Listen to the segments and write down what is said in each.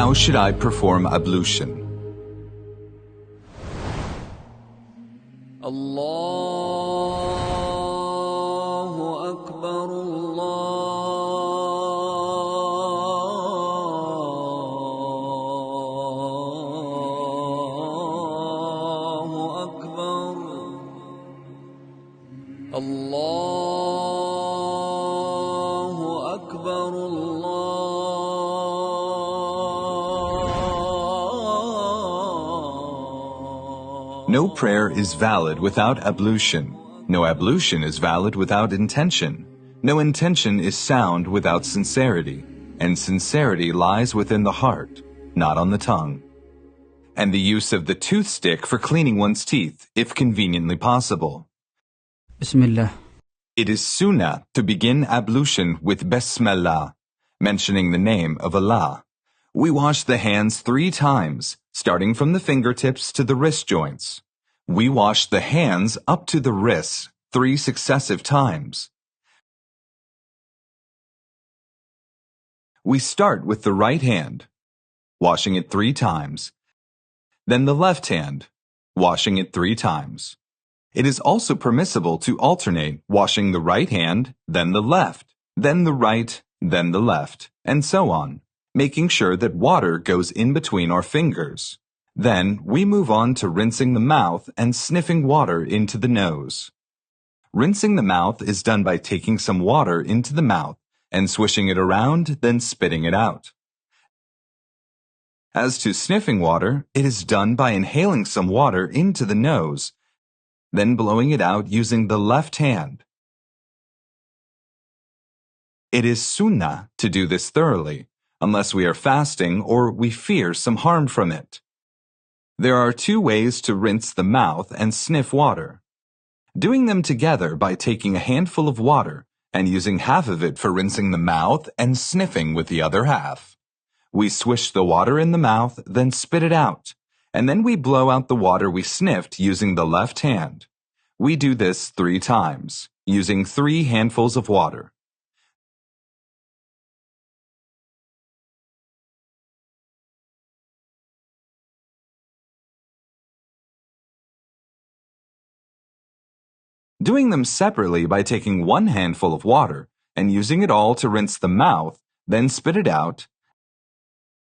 How should I perform ablution? الله أكبر الله أكبر الله أكبر No prayer is valid without ablution. No ablution is valid without intention. No intention is sound without sincerity. And sincerity lies within the heart, not on the tongue. And the use of the toothstick for cleaning one's teeth, if conveniently possible. Bismillah. It is sunnah to begin ablution with Bismillah, mentioning the name of Allah. We wash the hands 3 times, starting from the fingertips to the wrist joints. We wash the hands up to the wrists 3 successive times. We start with the right hand, washing it 3 times. Then the left hand, washing it 3 times. It is also permissible to alternate washing the right hand, then the left, then the right, then the left, and so on, making sure that water goes in between our fingers. Then we move on to rinsing the mouth and sniffing water into the nose. Rinsing the mouth is done by taking some water into the mouth and swishing it around, then spitting it out. As to sniffing water, it is done by inhaling some water into the nose, then blowing it out using the left hand. It is sunnah to do this thoroughly, unless we are fasting or we fear some harm from it. There are 2 ways to rinse the mouth and sniff water. Doing them together by taking a handful of water and using half of it for rinsing the mouth and sniffing with the other half. We swish the water in the mouth, then spit it out, and then we blow out the water we sniffed using the left hand. We do this 3 times, using 3 handfuls of water. Doing them separately by taking 1 handful of water and using it all to rinse the mouth, then spit it out,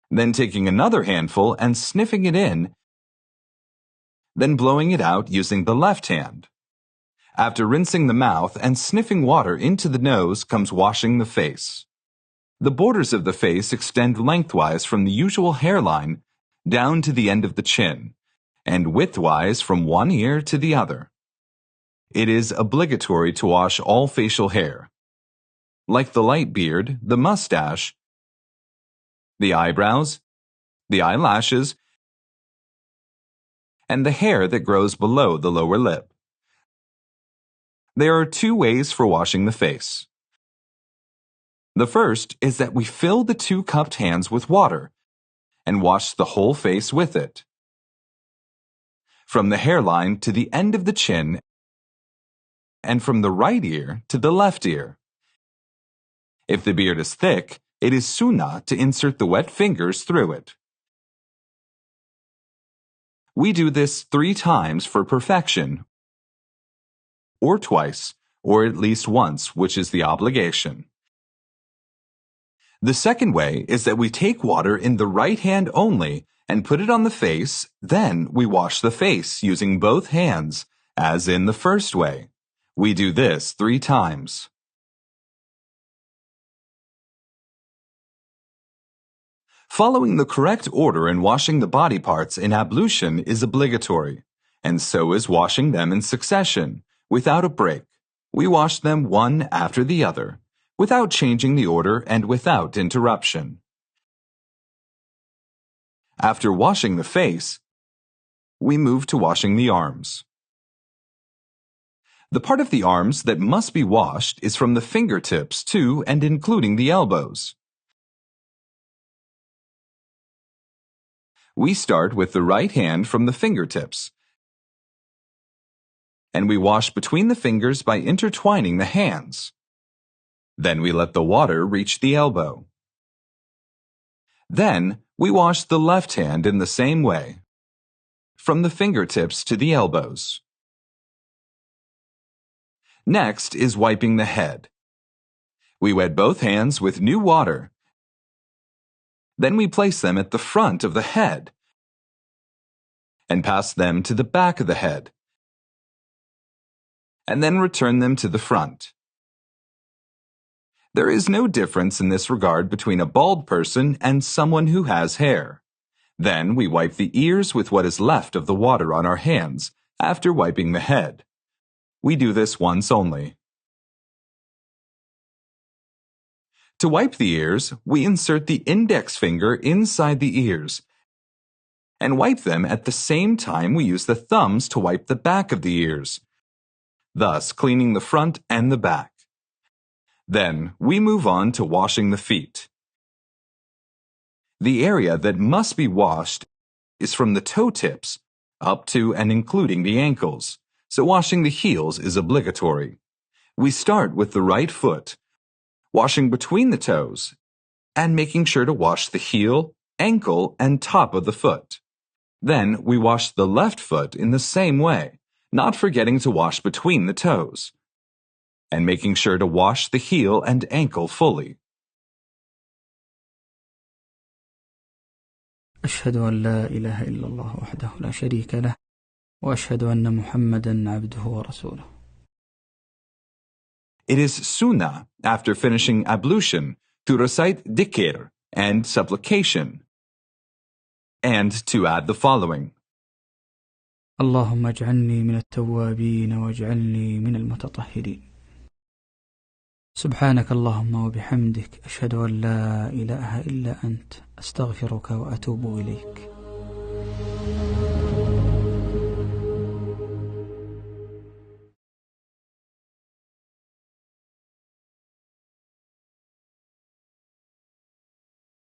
then taking another handful and sniffing it in, then blowing it out using the left hand. After rinsing the mouth and sniffing water into the nose comes washing the face. The borders of the face extend lengthwise from the usual hairline down to the end of the chin, and widthwise from one ear to the other. It is obligatory to wash all facial hair, like the light beard, the mustache, the eyebrows, the eyelashes, and the hair that grows below the lower lip. There are 2 ways for washing the face. The first is that we fill the 2 cupped hands with water and wash the whole face with it, from the hairline to the end of the chin and from the right ear to the left ear. If the beard is thick, it is sunnah to insert the wet fingers through it. We do this 3 times for perfection, or twice, or at least once, which is the obligation. The second way is that we take water in the right hand only and put it on the face, then we wash the face using both hands, as in the first way. We do this 3 times. Following the correct order in washing the body parts in ablution is obligatory, and so is washing them in succession, without a break. We wash them one after the other, without changing the order and without interruption. After washing the face, we move to washing the arms. The part of the arms that must be washed is from the fingertips to and including the elbows. We start with the right hand from the fingertips, and we wash between the fingers by intertwining the hands. Then we let the water reach the elbow. Then we wash the left hand in the same way, from the fingertips to the elbows. Next is wiping the head. We wet both hands with new water. Then we place them at the front of the head and pass them to the back of the head, and then return them to the front. There is no difference in this regard between a bald person and someone who has hair. Then we wipe the ears with what is left of the water on our hands after wiping the head. We do this once only. To wipe the ears, we insert the index finger inside the ears and wipe them at the same time we use the thumbs to wipe the back of the ears, thus cleaning the front and the back. Then we move on to washing the feet. The area that must be washed is from the toe tips up to and including the ankles, so washing the heels is obligatory. We start with the right foot, washing between the toes, and making sure to wash the heel, ankle, and top of the foot. Then we wash the left foot in the same way, not forgetting to wash between the toes, and making sure to wash the heel and ankle fully. أشهد أن لا إله إلا الله وحده لا شريك له وأشهد أن محمدا عبده ورسوله. It is sunnah after finishing ablution to recite dhikr and supplication, and to add the following: اللهم اجعلني من التوابين واجعلني من المتطهرين. سبحانك اللهم وبحمدك أشهد أن لا إله إلا أنت أستغفرك وأتوب إليك.